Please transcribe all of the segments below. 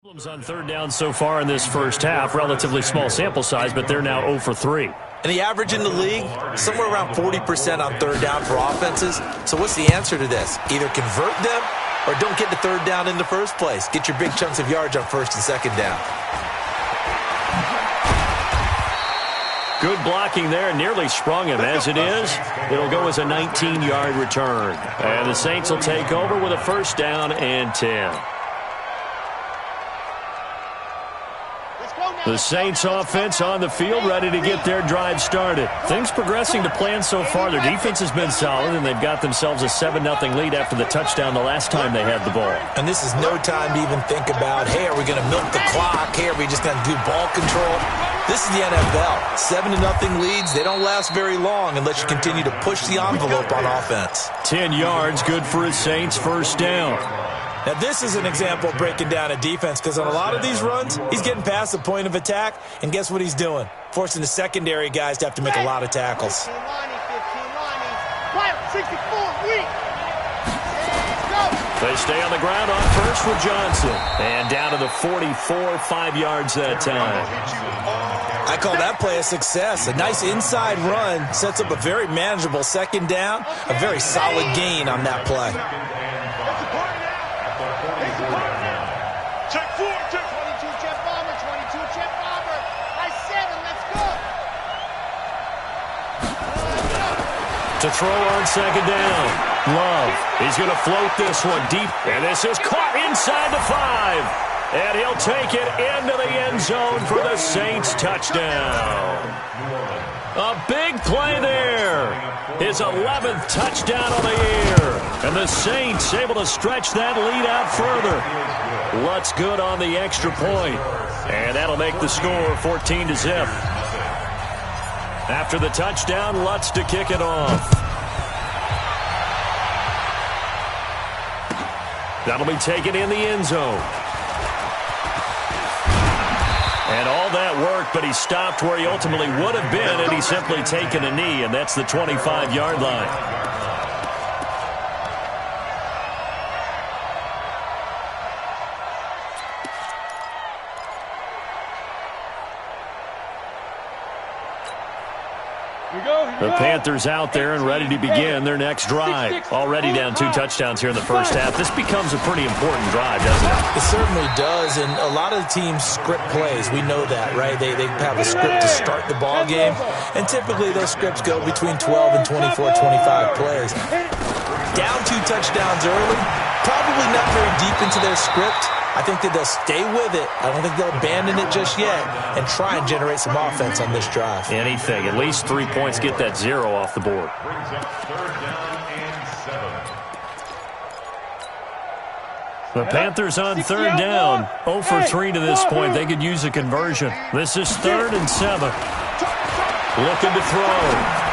Problems on third down so far in this first half. Relatively small sample size, but they're now 0 for 3. And the average in the league, somewhere around 40% on third down for offenses. So what's the answer to this? Either convert them or don't get the third down in the first place. Get your big chunks of yards on first and second down. Good blocking there. Nearly sprung him. As it is, it'll go as a 19-yard return. And the Saints will take over with a first down and 10. The Saints offense on the field, ready to get their drive started. Things progressing to plan so far. Their defense has been solid, and they've got themselves a 7-0 lead after the touchdown the last time they had the ball. And this is no time to even think about, hey, are we going to milk the clock? Hey, are we just going to do ball control? This is the NFL. 7-0 leads, they don't last very long unless you continue to push the envelope on offense. 10 yards, good for a Saints first down. Now, this is an example of breaking down a defense because on a lot of these runs, he's getting past the point of attack, and guess what he's doing? Forcing the secondary guys to have to make a lot of tackles. They stay on the ground on first with Johnson. And down to the 44, 5 yards that time. I call that play a success. A nice inside run sets up a very manageable second down, a very solid gain on that play. Check 4, check 22 jet bomber, 22 jet bomber. I 7, let's go. To throw on second down. Love. He's going to float this one deep. And this is caught inside the 5. And he'll take it into the end zone for the Saints touchdown. A big play there. His 11th touchdown of the year. And the Saints able to stretch that lead out further. Lutz good on the extra point. And that'll make the score 14-0. After the touchdown, Lutz to kick it off. That'll be taken in the end zone. And all that worked, but he stopped where he ultimately would have been, and he's simply taken a knee, and that's the 25-yard line. The Panthers out there and ready to begin their next drive. Already down 2 touchdowns here in the first half. This becomes a pretty important drive, doesn't it? It certainly does, and a lot of the teams script plays. We know that, right? They have a script to start the ball game, and typically those scripts go between 12 and 24, 25 plays. Down 2 touchdowns early, probably not very deep into their script. I think that they'll stay with it. I don't think they'll abandon it just yet and try and generate some offense on this drive. Anything. At least 3 points. Get that 0 off the board. The Panthers on third down. 0 for 3 to this point. They could use a conversion. This is 3rd and 7. Looking to throw.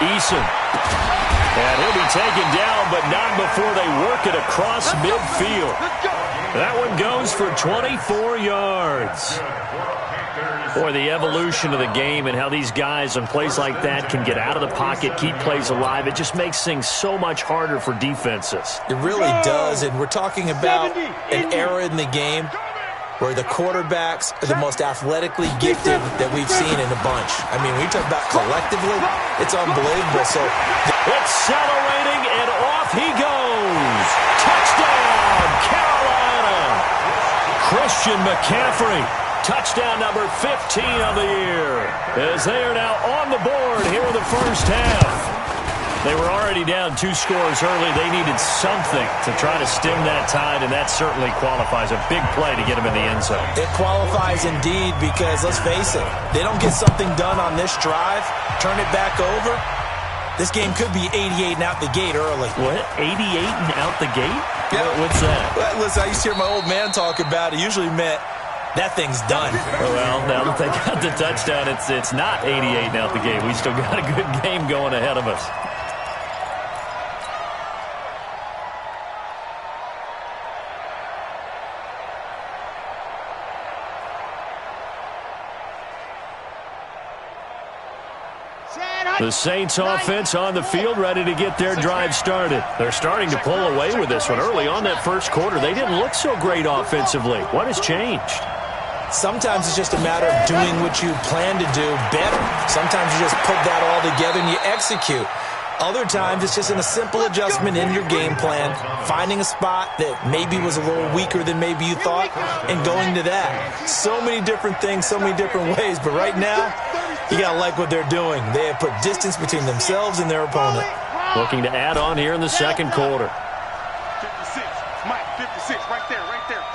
Eason. And he'll be taken down, but not before they work it across midfield. That one goes for 24 yards. Boy, the evolution of the game and how these guys on plays like that can get out of the pocket, keep plays alive, it just makes things so much harder for defenses. It really does, and we're talking about an era in the game where the quarterbacks are the most athletically gifted that we've seen in a bunch. I mean, when you talk about collectively, it's unbelievable. So accelerating, and off he goes. Touchdown, Carolina. Christian McCaffrey, touchdown number 15 of the year, as they are now on the board here in the first half. They were already down 2 scores early. They needed something to try to stem that tide, and that certainly qualifies. A big play to get them in the end zone. It qualifies indeed because, let's face it, they don't get something done on this drive, turn it back over, this game could be 88 and out the gate early. What? 88 and out the gate? Yeah. What's that? Well, listen, I used to hear my old man talk about it. Usually meant that thing's done. Well, now that they got the touchdown, it's not 88 and out the gate. We still got a good game going ahead of us. The Saints offense on the field ready to get their drive started. They're starting to pull away with this one. Early on that first quarter, they didn't look so great offensively. What has changed? Sometimes it's just a matter of doing what you plan to do better. Sometimes you just put that all together and you execute. Other times, it's just in a simple adjustment in your game plan, finding a spot that maybe was a little weaker than maybe you thought, and going to that. So many different things, so many different ways, but right now, you got to like what they're doing. They have put distance between themselves and their opponent. Looking to add on here in the second quarter. 56, Mike, 56, right there,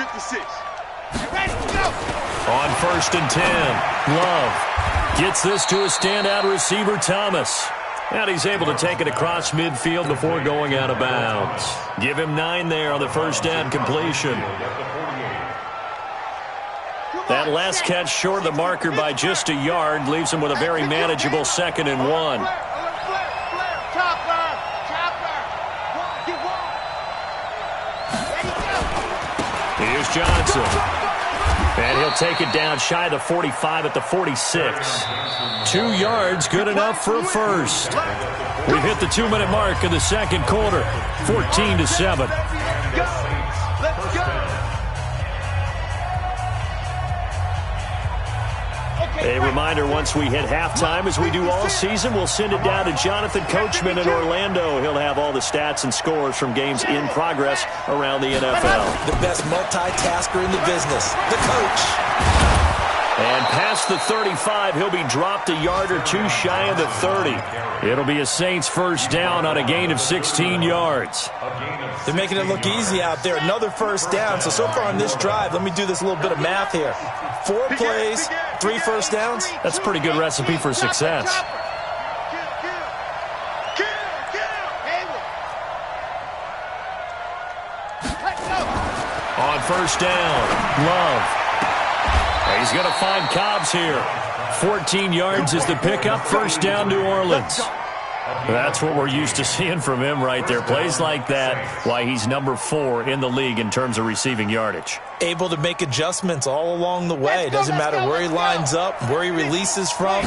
56. On 1st and 10, Love gets this to a standout receiver, Thomas. And he's able to take it across midfield before going out of bounds. Give him 9 there on the first down completion. That last catch short of the marker by just a yard leaves him with a very manageable 2nd and 1. Here's Johnson. And he'll take it down shy of the 45 at the 46. 2 yards, good enough for a first. We've hit the 2-minute mark in the second quarter, 14-7. A reminder, once we hit halftime, as we do all season, we'll send it down to Jonathan Coachman in Orlando. He'll have all the stats and scores from games in progress around the NFL. The best multitasker in the business, the coach. And past the 35, he'll be dropped a yard or 2 shy of the 30. It'll be a Saints first down on a gain of 16 yards. They're making it look easy out there. Another first down. So far on this drive, let me do this little bit of math here. 4 plays, 3 first downs. That's a pretty good recipe for success. On first down, Love. He's going to find Cobbs here. 14 yards is the pickup. First down, New Orleans. That's what we're used to seeing from him right there. Plays like that, why he's number 4 in the league in terms of receiving yardage. Able to make adjustments all along the way. Doesn't matter where he lines up, where he releases from.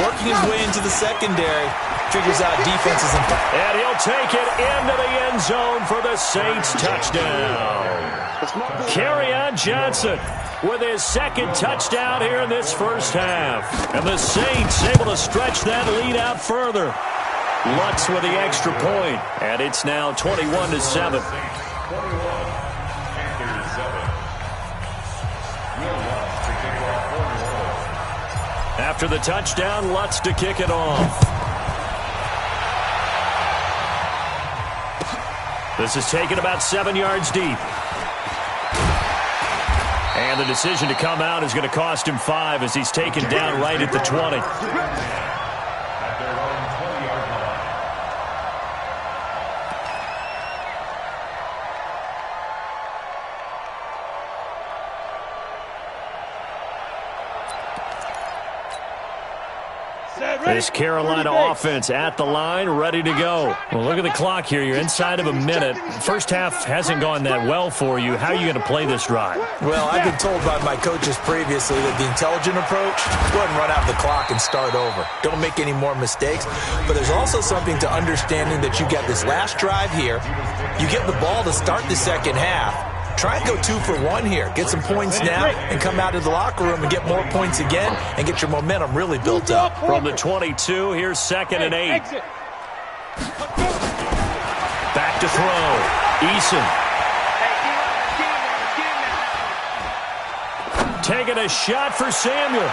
Working his way into the secondary. Figures out defenses. And he'll take it into the end zone for the Saints touchdown. Kerryon Johnson with his 2nd touchdown here in this first half. And the Saints able to stretch that lead out further. Lutz with the extra point, and it's now 21-7. After the touchdown, Lutz to kick it off. This is taken about 7 yards deep. And the decision to come out is going to cost him 5 as he's taken down right at the 20. This Carolina offense at the line, ready to go. Well, look at the clock here. You're inside of a minute. First half hasn't gone that well for you. How are you going to play this drive? Well, I've been told by my coaches previously that the intelligent approach, go ahead and run out the clock and start over. Don't make any more mistakes. But there's also something to understanding that you get this last drive here. You get the ball to start the second half. Try and go 2 for 1 here. Get some points now and come out of the locker room and get more points again and get your momentum really built up. From the 22, here's 2nd and 8. Back to throw. Eason. Taking a shot for Samuel.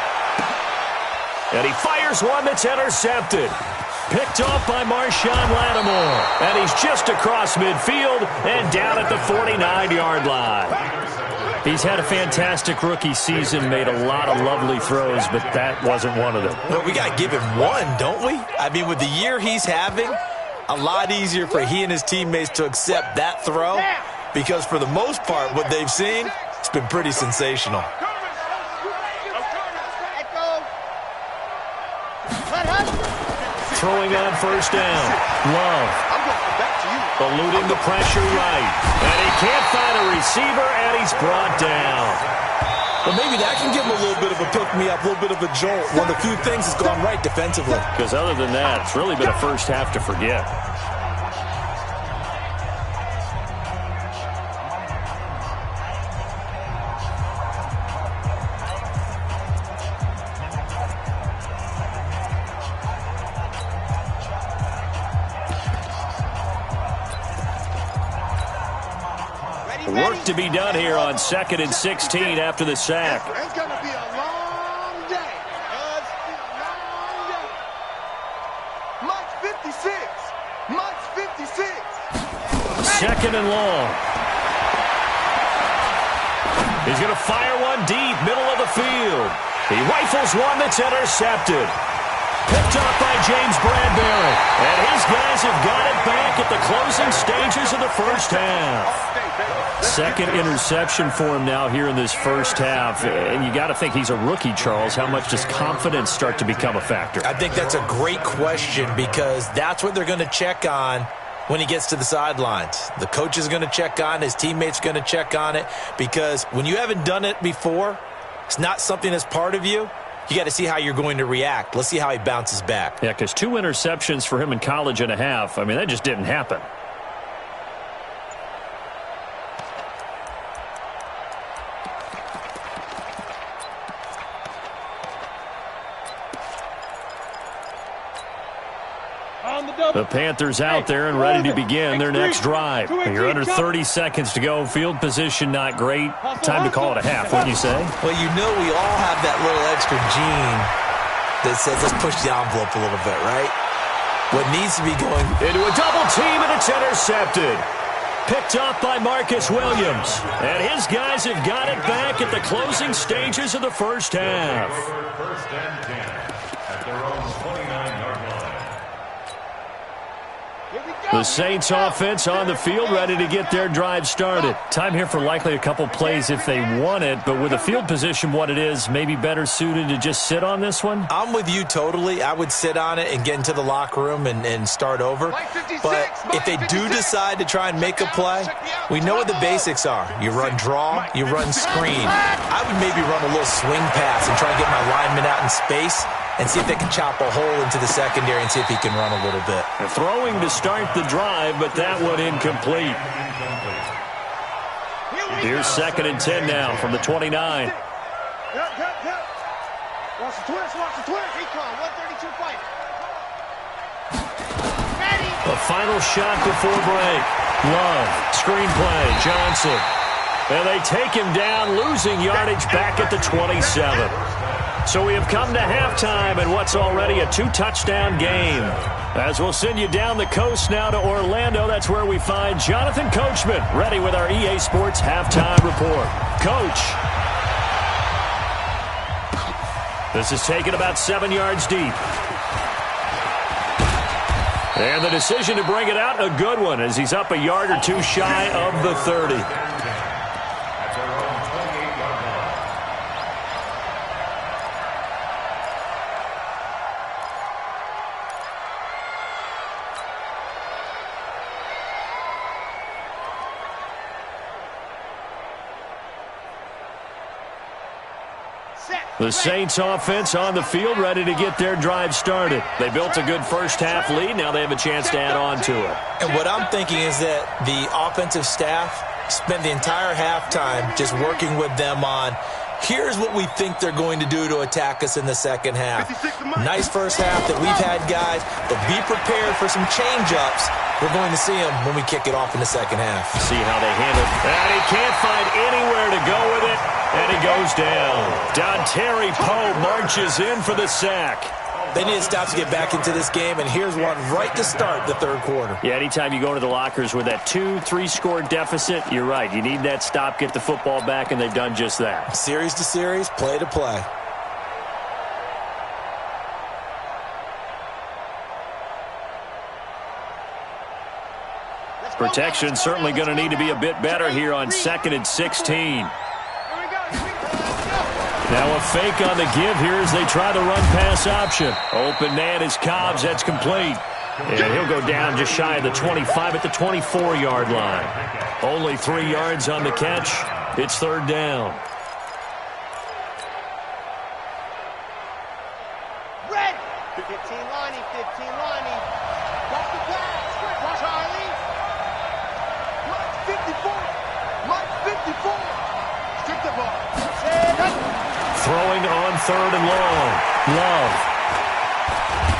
And he fires one that's intercepted. Picked off by Marshawn Lattimore. And he's just across midfield and down at the 49-yard line. He's had a fantastic rookie season, made a lot of lovely throws, but that wasn't one of them. Well, we got to give him one, don't we? I mean, with the year he's having, a lot easier for he and his teammates to accept that throw because for the most part, what they've seen, it's been pretty sensational. Throwing on first down. Love. Eluding the pressure right. And he can't find a receiver, and he's brought down. Well, maybe that can give him a little bit of a pick-me-up, a little bit of a jolt. One of the few things that's gone right defensively. Because other than that, it's really been a first half to forget. Work to be done here on 2nd and 16 after the sack. It's going to be a long day. It's a long day. March 56. March 56. 2nd and long. He's going to fire one deep, middle of the field. He rifles one that's intercepted. Picked off by James Bradbury. And his guys have got it back at the closing stages of the first half. Second interception for him now here in this first half. And you got to think he's a rookie, Charles. How much does confidence start to become a factor? I think that's a great question because that's what they're going to check on when he gets to the sidelines. The coach is going to check on, his teammates going to check on it, because when you haven't done it before, it's not something that's part of you. You got to see how you're going to react. Let's see how he bounces back. Yeah, because 2 interceptions for him in college and a half. I mean, that just didn't happen. The Panthers out there and ready to begin their next drive. You're under 30 seconds to go. Field position not great. Time to call it a half, wouldn't you say? Well, you know we all have that little extra gene that says let's push the envelope a little bit, right? What needs to be going into a double team, and it's intercepted. Picked off by Marcus Williams. And his guys have got it back at the closing stages of the first half. First and 10 at their own 29-yard line. The Saints offense on the field, ready to get their drive started. Time here for likely a couple plays if they want it, but with the field position what it is, maybe better suited to just sit on this one? I'm with you totally. I would sit on it and get into the locker room and start over. But if they do decide to try and make a play, we know what the basics are. You run draw, you run screen. I would maybe run a little swing pass and try and get my lineman out in space and see if they can chop a hole into the secondary and see if he can run a little bit. Throwing to start the drive, but that one incomplete. Here's 2nd and 10 now from the 29. Watch the twist, watch the twist. Recon, 132 fight. Ready. The final shot before break. Love, screenplay, Johnson. And they take him down, losing yardage back at the 27. So we have come to halftime in what's already a 2-touchdown game. As we'll send you down the coast now to Orlando, that's where we find Jonathan Coachman, ready with our EA Sports halftime report. Coach. This is taken about 7 yards deep. And the decision to bring it out, a good one, as he's up a yard or two shy of the 30. The Saints offense on the field, ready to get their drive started. They built a good first half lead. Now they have a chance to add on to it. And what I'm thinking is that the offensive staff spent the entire halftime just working with them on, here's what we think they're going to do to attack us in the second half. Nice first half that we've had, guys, but be prepared for some change-ups. We're going to see them when we kick it off in the second half. See how they handle it. And he can't find anywhere to go with it, and he goes down. Dontari Poe marches in for the sack. They need to stop to get back into this game, and here's one right to start the third quarter. Yeah, anytime you go into the lockers with that 2-3 score deficit, you're right. You need that stop, get the football back, and they've done just that. Series to series, play to play. Protection certainly going to need to be a bit better here on 2nd and 16. Now a fake on the give here as they try the run-pass option. Open man is Cobbs. That's complete. And he'll go down just shy of the 25 at the 24-yard line. Only 3 yards on the catch. It's third down. Red. 15 Lonnie, 15 Lonnie. Watch the pass. Watch Harley. Mark 54. Strip the ball. Throwing on 3rd and long. Love.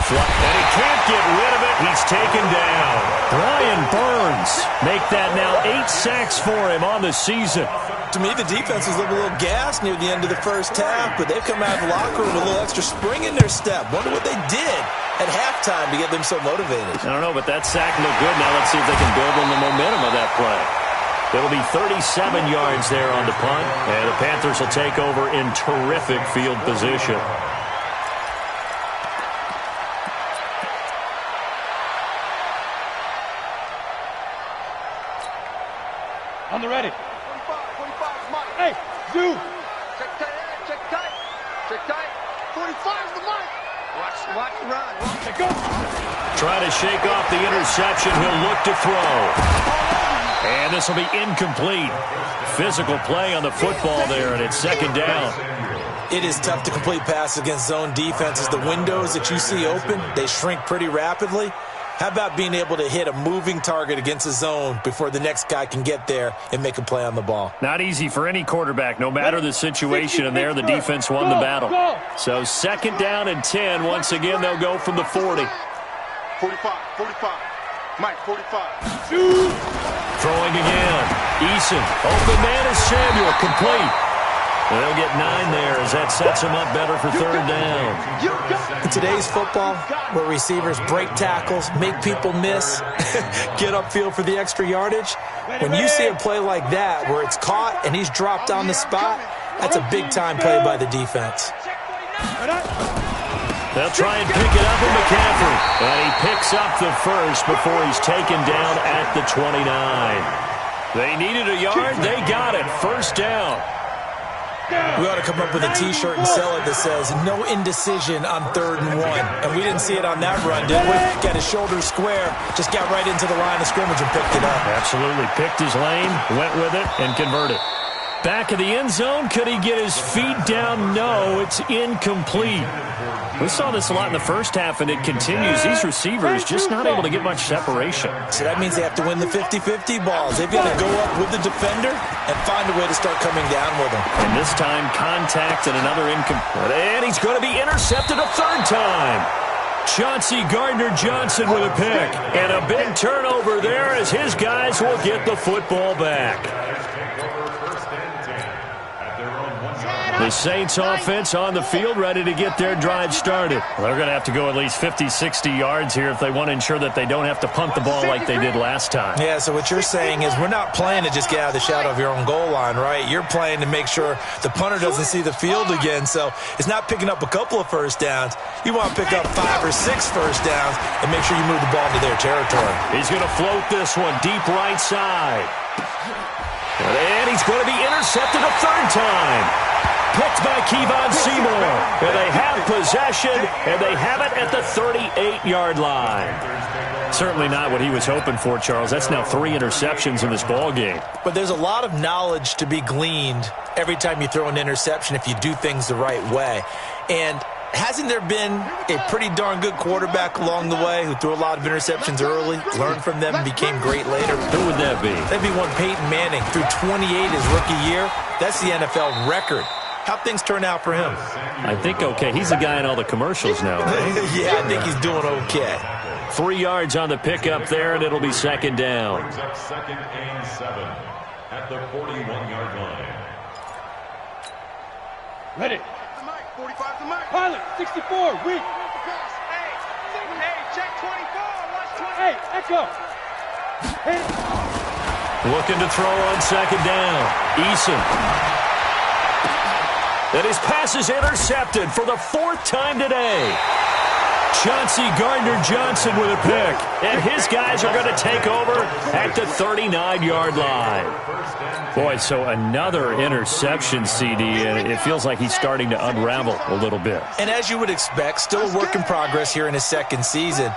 And he can't get rid of it. He's taken down. Brian Burns make that now 8 sacks for him on the season. To me, the defense was a little gassed near the end of the first half, but they've come out of the locker room with a little extra spring in their step. Wonder what they did at halftime to get them so motivated. I don't know, but that sack looked good. Now let's see if they can build on the momentum of that play. It'll be 37 yards there on the punt, and the Panthers will take over in terrific field position. On the ready. 45 Mike. Hey, Zoo. Check tight. Check tight. 45's the Mike. Watch the run. Hey, go. Trying to shake off the interception. He'll look to throw. And this will be incomplete. Physical play on the football there, and it's second down. It is tough to complete passes against zone defenses. The windows that you see open, they shrink pretty rapidly. How about being able to hit a moving target against a zone before the next guy can get there and make a play on the ball? Not easy for any quarterback, no matter the situation, and there the defense won the battle. So second down and 10. Once again, they'll go from the 40. 45. Mike, 45. Throwing again. Eason. Open man is Samuel. Complete. They'll get 9 there as that sets them up better for third down. In today's football, where receivers break tackles, make people miss, get upfield for the extra yardage, when you see a play like that where it's caught and he's dropped on the spot, that's a big-time play by the defense. They'll try and pick it up with McCaffrey. And he picks up the first before he's taken down at the 29. They needed a yard. They got it. First down. We ought to come up with a T-shirt and sell it that says, no indecision on 3rd and 1. And we didn't see it on that run, did we? Got his shoulders square, just got right into the line of scrimmage and picked it up. Absolutely. Picked his lane, went with it, and converted. Back of the end zone. Could he get his feet down? No, it's incomplete. We saw this a lot in the first half, and it continues. These receivers just not able to get much separation. So that means they have to win the 50-50 balls. They've got to go up with the defender and find a way to start coming down with him. And this time, contact and another incomplete. And he's going to be intercepted a third time. Chauncey Gardner-Johnson with a pick. And a big turnover there as his guys will get the football back. The Saints offense on the field, ready to get their drive started. Well, they're going to have to go at least 50, 60 yards here if they want to ensure that they don't have to punt the ball like they did last time. Yeah, so what you're saying is we're not playing to just get out of the shadow of your own goal line, right? You're playing to make sure the punter doesn't see the field again. So it's not picking up a couple of first downs. You want to pick up 5 or 6 first downs and make sure you move the ball into their territory. He's going to float this one deep right side. And he's going to be intercepted a third time. Picked by Kevon Seymour. And they have possession, and they have it at the 38-yard line. Certainly not what he was hoping for, Charles. That's now 3 interceptions in this ball game. But there's a lot of knowledge to be gleaned every time you throw an interception if you do things the right way. And hasn't there been a pretty darn good quarterback along the way who threw a lot of interceptions early, learned from them, and became great later? Who would that be? That'd be one Peyton Manning. Threw 28 his rookie year. That's the NFL record. How'd things turn out for him? I think okay. He's the guy in all the commercials now, right? Yeah, I think he's doing okay. 3 yards on the pickup there, and it'll be second down. Second and 7 at the 41-yard line. Ready. 45 to Mike. Pilot, 64, weak. Hey, check 24. Watch 20. Hey, echo. Hey. Looking to throw on second down. Eason. And his pass is intercepted for the 4th time today. Chauncey Gardner-Johnson with a pick. And his guys are going to take over at the 39-yard line. Boy, so another interception, CD, and it feels like he's starting to unravel a little bit. And as you would expect, still a work in progress here in his second season.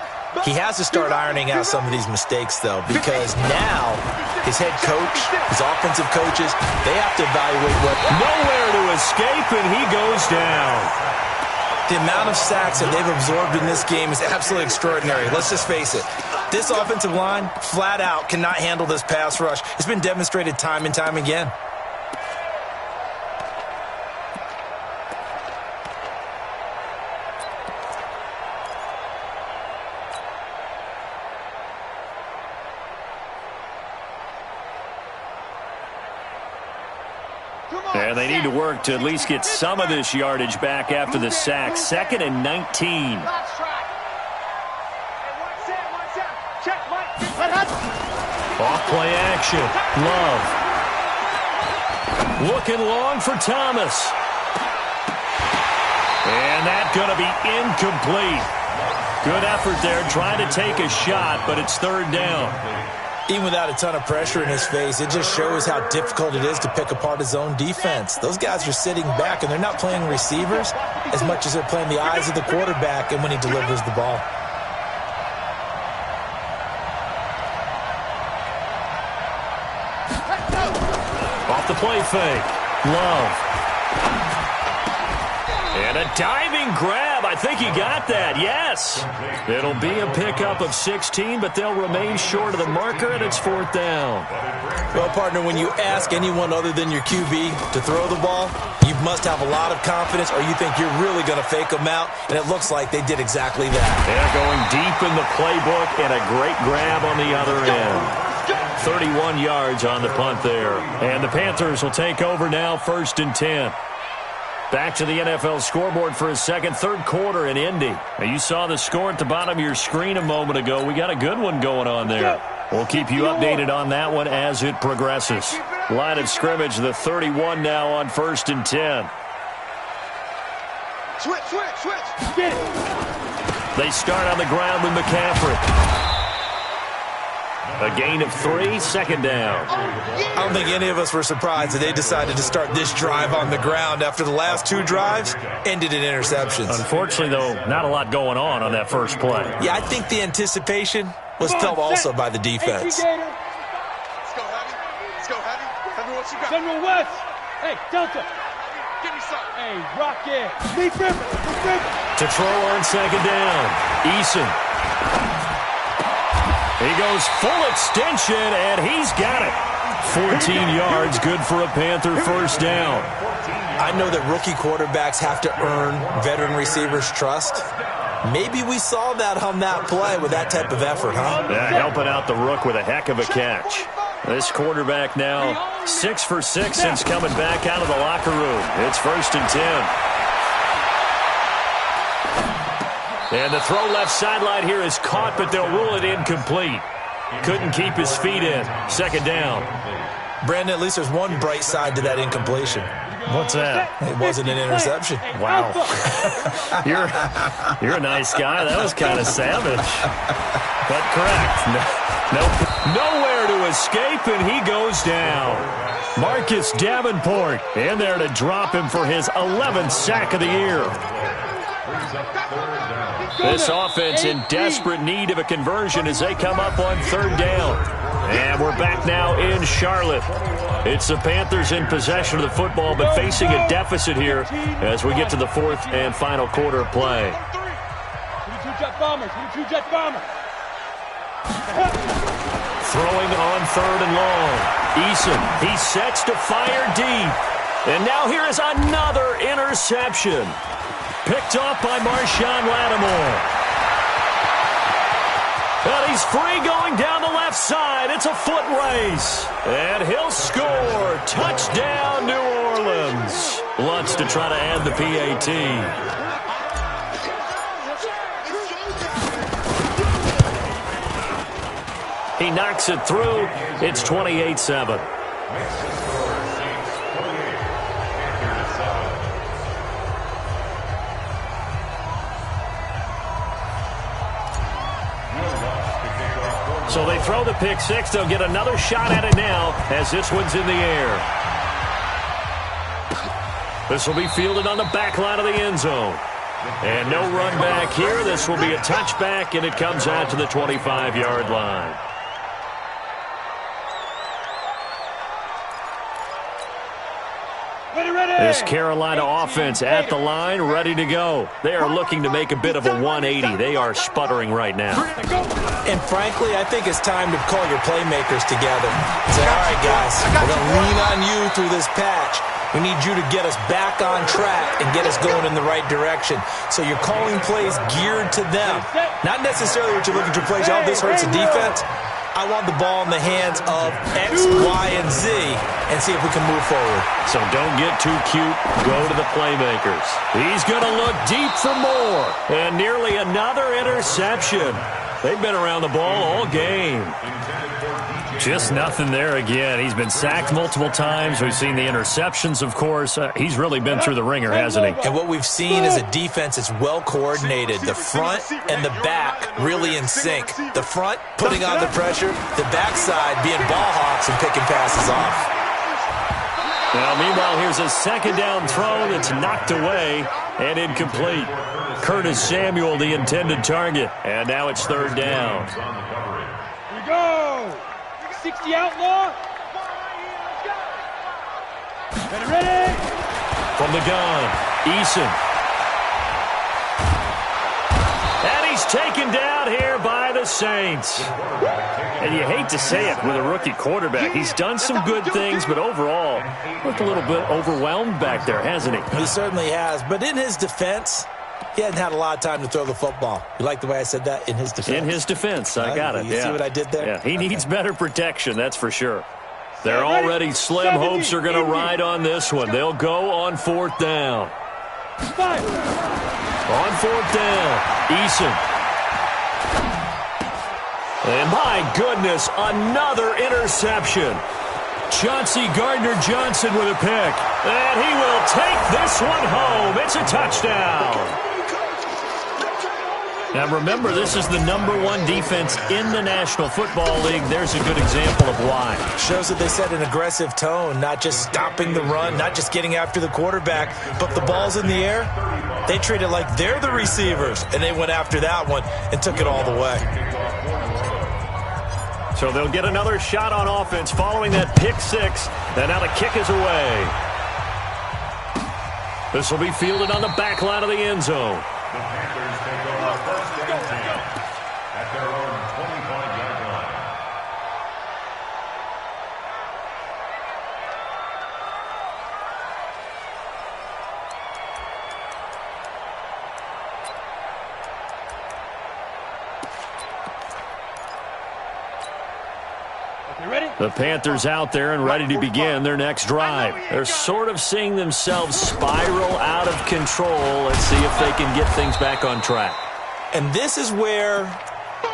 He has to start ironing out some of these mistakes, though, because now his head coach, his offensive coaches, they have to evaluate what... Nowhere to escape, and he goes down. The amount of sacks that they've absorbed in this game is absolutely extraordinary. Let's just face it. This offensive line, flat out, cannot handle this pass rush. It's been demonstrated time and time again. And they need to work to at least get some of this yardage back after the sack. 2nd and 19. Off play action. Love. Looking long for Thomas. And that's going to be incomplete. Good effort there, trying to take a shot, but it's 3rd down. Even without a ton of pressure in his face, it just shows how difficult it is to pick apart his own defense. Those guys are sitting back, and they're not playing receivers as much as they're playing the eyes of the quarterback and when he delivers the ball. Off the play fake. Love. And a diving grab. I think he got that. Yes. It'll be a pickup of 16, but they'll remain short of the marker, and it's 4th down. Well, partner, when you ask anyone other than your QB to throw the ball, you must have a lot of confidence, or you think you're really going to fake them out, and it looks like they did exactly that. They're going deep in the playbook, and a great grab on the other end. 31 yards on the punt there. And the Panthers will take over now, 1st and 10. Back to the NFL scoreboard for a second, 3rd quarter in Indy. Now, you saw the score at the bottom of your screen a moment ago. We got a good one going on there. We'll keep you updated on that one as it progresses. Line of scrimmage, the 31 now on 1st and 10. Switch. Get it. They start on the ground with McCaffrey. A gain of 3, 2nd down. I don't think any of us were surprised that they decided to start this drive on the ground after the last 2 drives ended in interceptions. Unfortunately, though, not a lot going on that first play. Yeah, I think the anticipation was felt also by the defense. Let's go, Heavy. Tell me what you got. General West. Hey, Delta. Give me something. Hey, Rocket. Leaf River. To throw on 2nd down. Eason. He goes full extension, and he's got it. 14 yards, good for a Panther 1st down. I know that rookie quarterbacks have to earn veteran receivers' trust. Maybe we saw that on that play with that type of effort, huh? Yeah, helping out the rook with a heck of a catch. This quarterback now 6 for 6 since coming back out of the locker room. It's 1st and 10. And the throw left sideline here is caught, but they'll rule it incomplete. Couldn't keep his feet in. 2nd down. Brandon, at least there's one bright side to that incompletion. What's that? It wasn't an interception. Wow. You're a nice guy. That was kind of savage. But correct. Nowhere to escape, and he goes down. Marcus Davenport in there to drop him for his 11th sack of the year. This offense in desperate need of a conversion as they come up on 3rd down. And we're back now in Charlotte. It's the Panthers in possession of the football, but facing a deficit here as we get to the 4th and final quarter of play. 22 jet bombers. Throwing on 3rd and long. Eason, he sets to fire deep. And now here is another interception. Picked off by Marshawn Lattimore. And he's free going down the left side. It's a foot race. And he'll score. Touchdown, New Orleans. Lutz to try to add the PAT. He knocks it through. It's 28-7. So they throw the pick six. They'll get another shot at it now as this one's in the air. This will be fielded on the back line of the end zone. And no run back here. This will be a touchback, and it comes out to the 25-yard line. This Carolina offense at the line, ready to go. They are looking to make a bit of a 180. They are sputtering right now. And frankly, I think it's time to call your playmakers together. Say, all right, guys, we're going to lean on you through this patch. We need you to get us back on track and get us going in the right direction. So you're calling plays geared to them. Not necessarily what you're looking to play. Oh, this hurts the defense. I want the ball in the hands of X, Y, and Z and see if we can move forward. So don't get too cute. Go to the playmakers. He's going to look deep for more. And nearly another interception. They've been around the ball all game. Just nothing there again. He's been sacked multiple times. We've seen the interceptions, of course. He's really been through the ringer, hasn't he? And what we've seen is a defense that's well coordinated. The front and the back really in sync. The front putting on the pressure, the backside being ball hawks and picking passes off. Now, meanwhile, here's a second down throw that's knocked away and incomplete. Curtis Samuel, the intended target. And now it's third down. Here we go. 60 outlaw. Ready. From the gun, Eason. And he's taken down here by the Saints. And you hate to say it with a rookie quarterback. He's done some good things, but overall, looked a little bit overwhelmed back there, hasn't he? He certainly has. But in his defense, he hadn't had a lot of time to throw the football. You like the way I said that? In his defense? In his defense. I got it. You see what I did there? Yeah, he needs better protection, that's for sure. They're already slim hopes are going to ride on this one. They'll go on fourth down. On fourth down, Eason. And my goodness, another interception. Chauncey Gardner-Johnson with a pick. And he will take this one home. It's a touchdown. Now remember, this is the #1 defense in the National Football League. There's a good example of why. Shows that they set an aggressive tone, not just stopping the run, not just getting after the quarterback, but the ball's in the air. They treat it like they're the receivers, and they went after that one and took it all the way. So they'll get another shot on offense following that pick six. And now the kick is away. This will be fielded on the back line of the end zone. The Panthers take over first and 10 at their own 25-yard line. The Panthers out there and ready to begin their next drive. They're sort of seeing themselves spiral out of control. Let's see if they can get things back on track. And this is where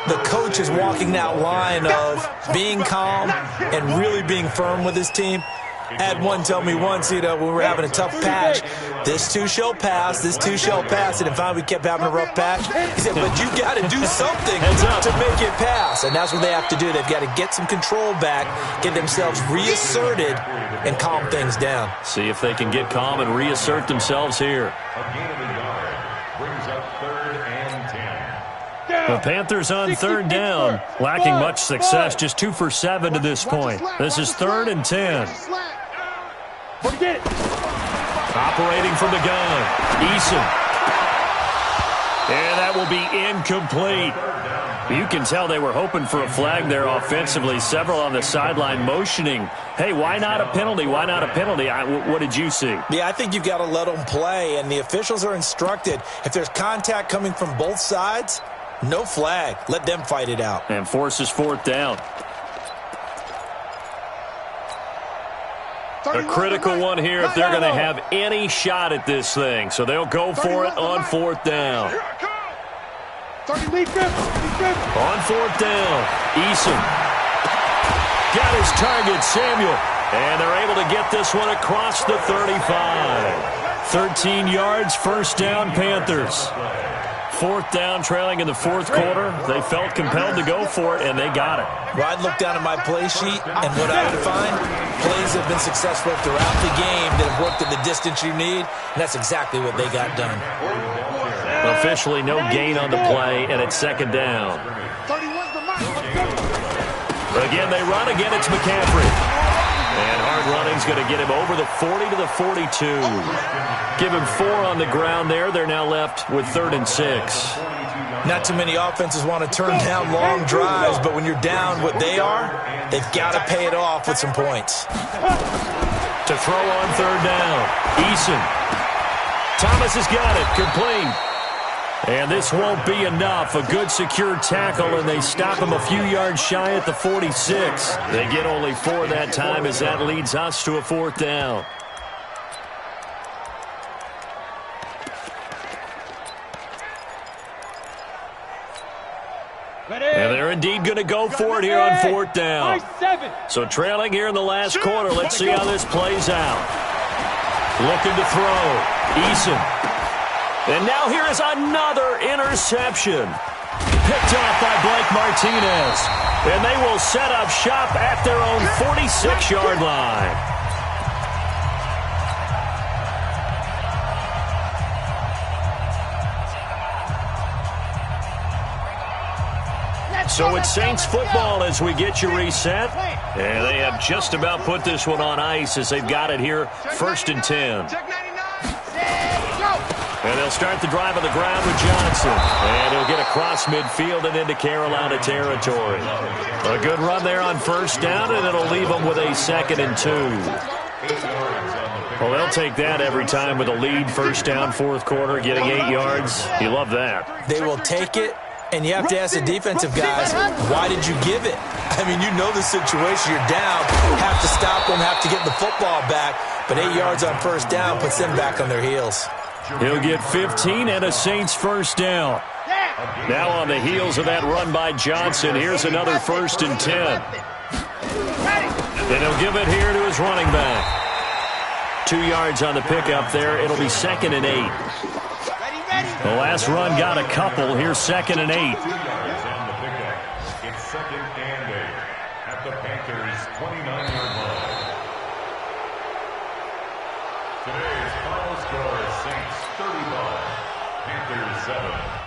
the coach is walking that line of being calm and really being firm with his team. I had one tell me once, when we were having a tough patch, this too shall pass, this too shall pass. And finally we kept having a rough patch. He said, but you got to do something to make it pass. And that's what they have to do. They've got to get some control back, get themselves reasserted, and calm things down. See if they can get calm and reassert themselves here. A gain of a yard brings up third and 10. The Panthers on third down, lacking much success, just 2 for 7 to this point. This is third and 10. Operating from the gun, Eason. And that will be incomplete. You can tell they were hoping for a flag there offensively. Several on the sideline motioning, hey, why not a penalty? Why not a penalty? What did you see? Yeah, I think you've got to let them play, and the officials are instructed. If there's contact coming from both sides, no flag. Let them fight it out. And forces fourth down. A critical one here if they're going to have any shot at this thing. So they'll go for it on fourth down. On fourth down, Eason. Got his target, Samuel. And they're able to get this one across the 35. 13 yards, first down, Panthers. Fourth down, trailing in the fourth quarter. They felt compelled to go for it, and they got it. Well, I'd look down at my play sheet, and what I would find, plays have been successful throughout the game that have worked at the distance you need, and that's exactly what they got done. Officially no gain on the play, and it's second down. Again, they run. Again, it's McCaffrey. And hard running's going to get him over the 40 to the 42. Give him 4 on the ground there. They're now left with third and 6. Not too many offenses want to turn down long drives, but when you're down what they are, they've got to pay it off with some points. To throw on third down, Eason. Thomas has got it, complete. And this won't be enough. A good secure tackle, and they stop him a few yards shy at the 46. They get only 4 that time as that leads us to a 4th down. And they're indeed going to go for it here on 4th down. So trailing here in the last quarter. Let's see how this plays out. Looking to throw. Eason. And now here is another interception. Picked off by Blake Martinez. And they will set up shop at their own 46-yard line. So it's Saints football as we get you reset. And they have just about put this one on ice as they've got it here, 1st and 10. And they'll start the drive on the ground with Johnson. And he'll get across midfield and into Carolina territory. A good run there on 1st down, and it'll leave them with a 2nd and 2. Well, they'll take that every time with a lead, 1st down, 4th quarter, getting 8 yards. You love that. They will take it. And you have to ask the defensive guys, why did you give it? I mean, you know the situation. You're down. Have to stop them, have to get the football back. But 8 yards on 1st down puts them back on their heels. He'll get 15 and a Saints 1st down. Now on the heels of that run by Johnson, here's another 1st and 10. And he'll give it here to his running back. 2 yards on the pickup there. It'll be 2nd and 8. The last run got a couple. Here's 2nd and 8. 2 yards on the pickup. It's 2nd and 8 at the Panthers' 29-yard line. Today's final score is Saints 31, Panthers 7.